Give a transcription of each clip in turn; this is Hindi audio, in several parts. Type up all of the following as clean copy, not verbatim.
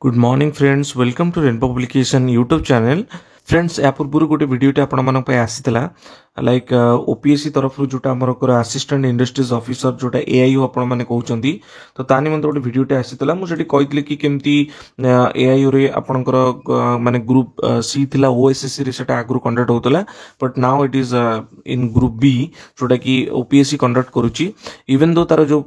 Good morning friends, welcome to rainbow publication YouTube channel. Friends या पूर्व गोटे वीडियोटे आपन आसीला लाइक ओपीएससी तरफ जोटा आमर असिस्टेंट इंडस्ट्रीज ऑफिसर जोटा एआईओ आपण माने कहउचंदी तो ता निमंत्र गोटे वीडियोटे आसीला मु सेठी कहितले कि केमती एआईओ रे आपनकर माने ग्रुप सी थिला ओएसएससी रे सेटा आगु कंडक्ट होतला but now it is in group B जोटा कि ओपीएससी कंडक्ट करूची इवन दो तार जो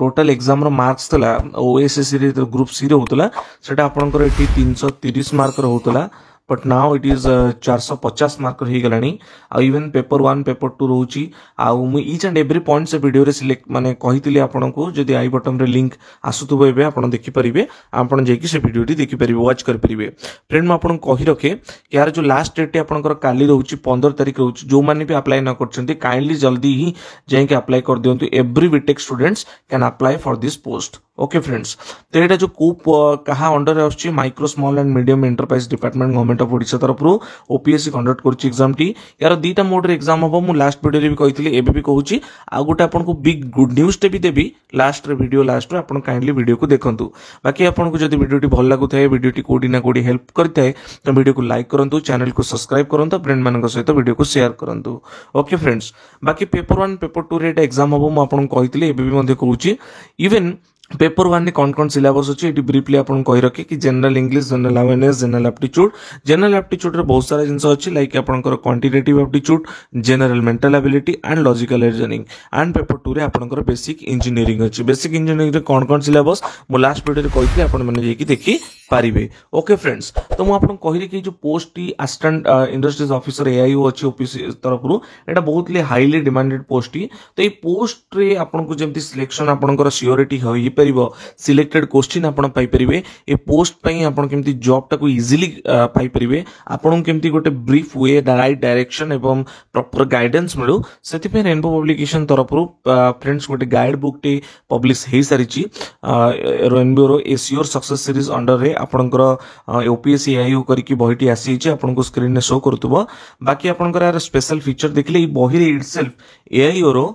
टोटल एग्जाम रो मार्क्स थला ओएसएससी रे ग्रुप सी रे होतला सेटा आपनकर एठी 330 मार्क रो होतला but now it is 450 mark हो गलानी आ इवन पेपर 1 पेपर 2 रोची आ मु ईच एंड एवरी पॉइंट से वीडियो रे सिलेक्ट माने कहितली आपन को जदी आई बटन रे लिंक आसुतबो एबे आपन देखि परिबे आपन जेकी से वीडियो टी देखि परिबे वॉच कर परिबे। फ्रेंड म आपन कहि रखे कि यार जो लास्ट डेट आपनकर काली रहउची 15 तारिख रहउची जो माने भी अप्लाई न करछंती काइंडली जल्दी ही जाई के अप्लाई कर दियंतु। Every BTech students can apply for this post. Okay friends, तो एटा जो कूप कहा अंडर आछि micro small and medium enterprise department government of Odisha तरफ रो ओपीएससी कंडक्ट करछि एग्जाम टी यार दीटा मोड रे एग्जाम हबो। मु लास्ट वीडियो रे भी कहितली एबे भी कहूची आ गोटे आपन को बिग गुड न्यूज टे भी देबी लास्ट रे वीडियो लास्ट रे आपन काइंडली वीडियो को देखंतु। बाकी आपन को जदी वीडियो टी भल लागु थाए वीडियो टी कोडी ना कोडी हेल्प करताए तो वीडियो को लाइक करंतु, चैनल को सब्सक्राइब करंतु, फ्रेंड मानक सहित वीडियो को शेयर करंतु। ओके फ्रेंड्स, बाकी पेपर 1 पेपर 2 रे एग्जाम हबो। मु आपन को कहितली एबे भी मध्ये कहूची इवन पेपर 1 ने कौन सिलेबस अच्छी ये ब्रीफली आपन कहि रखे कि general English, general awareness, general aptitude रे बहुत सारा जिंस अच्छी लाइक आपनकर quantitative aptitude, general mental ability and logical reasoning and paper 2 रे आपनकर बेसिक इंजीनियरिंग अच्छी। बेसिक इंजीनियरिंग रे कौन सिलेबस मु लास्ट वीडियो रे कहितली आपन माने जेकी देखि पारिबे। ओके फ्रेंड्स, तो मु आपन कहि कि जो post T assistant industries officer AIO अच्छी ओपीसी तरफ रु एटा बहुत हाईली डिमांडेड पोस्ट टी। तो ये पोस्ट रे आपन को जेमती सिलेक्शन आपनकर सियोरिटी होई परिबो, सिलेक्टेड क्वेश्चन आपन पाई परिबे, ए पोस्ट पई आपन केमती जॉब टाको इजीली पाई परिबे, आपन केमती गोटे ब्रीफ वे राइट डायरेक्शन एवं प्रॉपर गाइडेंस मिलु सेति पे रेनबो पब्लिकेशन तरफ रु फ्रेंड्स गोटे गाइड बुक टे पब्लिश हे सारिची रेनबो रो एसियोर सक्सेस सीरीज अंडर रे आपनकर ओपीएससी एआईओ करिकि बहिटी आसी छि आपन को स्क्रीन ने शो करतबो। बाकी आपनकर यार स्पेशल फीचर देखले ई बही रे इटसेल्फ एआईओ रो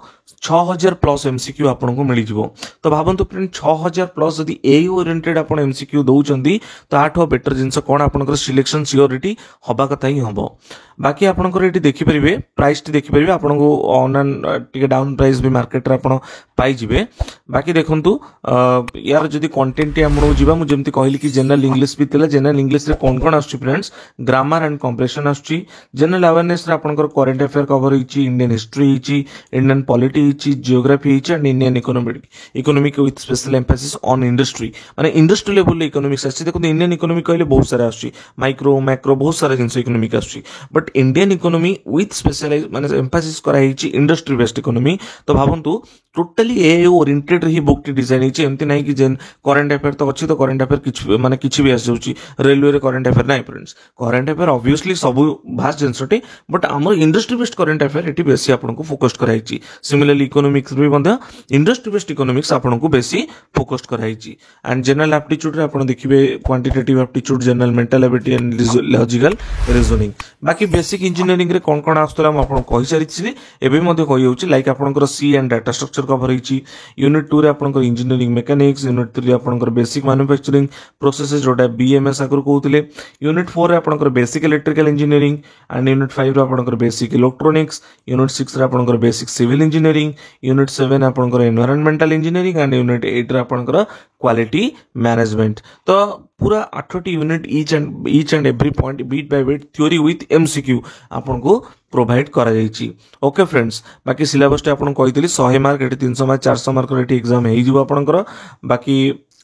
6000 प्लस एमसीक्यू आपन को मिल जिवो। तो भाबंतु फ्रेंड 6000 प्लस जदी एआई ओरिएंटेड आपन एमसीक्यू दउचंदी तो आठो बेटर जिंस कोन आपनकर सिलेक्शन सियोरिटी हबा कथा ही हबो। बाकी आपनकर एटी देखि परिबे प्राइस टी देखि परिबे आपन को ऑन टिके डाउन प्राइस भी मार्केट रे आपन पाई जिवे। बाकी देखंतु यार जदी कंटेंट टी हमरो जिबा मु जेमति कहली कि जनरल इंग्लिश भी तिला, जनरल इंग्लिश रे कोन आछी फ्रेंड्स ग्रामर एंड कंप्रेशन आछी, जनरल अवेयरनेस रे आपनकर करंट अफेयर कवर हिची, इंडियन हिस्ट्री हिची, इंडियन पॉलिटी हिची, जियोग्राफी हिची and Indian economic with special emphasis on industry माने इंडस्ट्री लेवल इकोनॉमिक्स आछी। देखो इंडियन इकोनॉमी कहले बहुत सारा आछी, माइक्रो मैक्रो बहुत सारा जिंस इकोनॉमिक आछी, but Indian economy with specialise माने एम्फेसिस करा हिची इंडस्ट्री बेस्ड इकोनॉमी। तो भाबंतु टोटली एआई ओरिएंटेड ही बुक टी डिजाइन हिची, एमति नाही कि जेन करंट अफेयर तो अछि तो करंट अफेयर किछ माने किछ भी आस जाउची रेलवे रे करंट अफेयर नाही फ्रेंड्स। करंट अफेयर ऑब्वियसली सब भास्ट जिंसटी बट हमर industry based current affair eighty बेसी आपन को फोकस कराइची। सिमिलरली इकोनॉमिक्स भी बंद इंडस्ट्री बेस्ड इकोनॉमिक्स आपन को बेसी फोकस कराइची। एंड जनरल एप्टीट्यूड रे आपन देखिबे quantitative aptitude, general mental ability and logical reasoning. बाकी बेसिक इंजीनियरिंग रे कोन आस्तला हम आपन कहि सारिछि एबे मध्ये कहि होउची लाइक आपनकर सी एंड डाटा स्ट्रक्चर कवर हिची। यूनिट 2 रे आपनकर इंजीनियरिंग मैकेनिक्स, यूनिट 3 रे आपनकर बेसिक मैन्युफैक्चरिंग प्रोसेसेस जोटा बीएमएस आगर कहउतले, यूनिट 4 रे आपनकर basic electrical engineering and unit 5 रे आपनकर बेसिक इलेक्ट्रॉनिक्स, यूनिट 6 रे आपनकर बेसिक सिविल इंजीनियरिंग, यूनिट 7 आपनकर एनवायरनमेंटल इंजीनियरिंग एंड यूनिट 8 रे आपनकर क्वालिटी मैनेजमेंट। तो पूरा 8टी unit each and every point bit by bit theory with MCQ आपन को प्रोवाइड करा जाईची। ओके फ्रेंड्स, बाकी सिलेबस टे आपन कहितली 100 मार्क एटी 300 मार्क 400 मार्क एटी एग्जाम हेई जिवो आपनकर। बाकी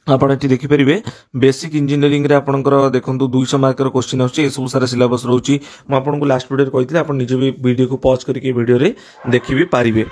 आपण एटी देखि परिबे बेसिक इंजीनियरिंग रे आपनकर देखंतु 200 मार्क रो क्वेश्चन आउची, ए सब सारा सिलेबस रहउची। म आपन को लास्ट वीडियो रे कहितली आपण निजे भी वीडियो को पॉज करके वीडियो रे देखि भी पारिबे।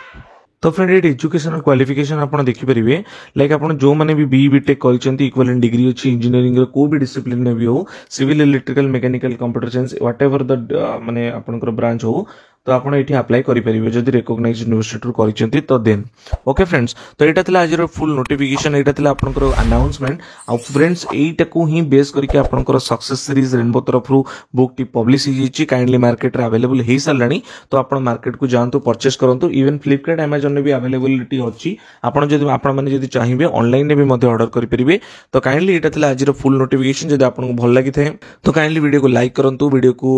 तो फ्रेंड ये एजुकेशनल क्वालिफिकेशन आपन देखि परिबे लाइक आपन जो माने भी बीटेक करिसेंती इक्विवेलेंट डिग्री अछि इंजीनियरिंग रे को भी डिसिप्लिन में भी हो, civil electrical mechanical computer science whatever the माने आपनकर ब्रांच हो तो आपण एठी अप्लाई करि परिबे जदि रिकॉग्नाइज्ड यूनिवर्सिटी रु करिसेंती तो देन ओके फ्रेंड्स तो एटा थिला आज फुल नोटिफिकेशन एटा थिला आपनकर अनाउंसमेंट आ फ्रेंड्स एटा को ही बेस करके आपनकर सक्सेस सीरीज रेनबो तरफ रु बुक टी पब्लिश हिची काइंडली मार्केट रे अवेलेबल हे सलानी तो आपण मार्केट को जानतु परचेस करंतु इवन फ्लिपकार्ट अमेजन रे भी अवेलेबिलिटी अछि आपण जदि आपण माने जदि चाहिबे ऑनलाइन रे भी मध्ये ऑर्डर करि परिबे तो काइंडली एटा थिला आज फुल नोटिफिकेशन जदि आपन को भल लागि थे तो काइंडली वीडियो को लाइक करंतु वीडियो को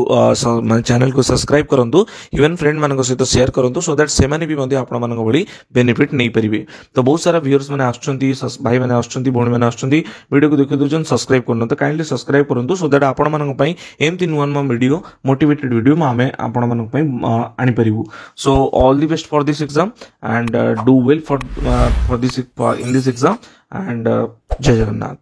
माने चैनल को सब्सक्राइब करंतु इवन फ्रेंड मानक सहित शेयर करंतु सो दैट से माने भी मध्ये आपण मानक भली बेनिफिट नै परिबे तो बहुत सारा व्यूअर्स माने आछंती भाई माने आछंती भौणी माने आछंती वीडियो को देखि दोजन सब्सक्राइब करन तो काइंडली सब्सक्राइब करंतु सो दैट आपण मानक पई एमती नुवा नुवा वीडियो मोटिवेटेड वीडियो मामे आपण मानक पई आनि परिबु so all the best for this exam and do well for this in this exam and Jai Jagannath.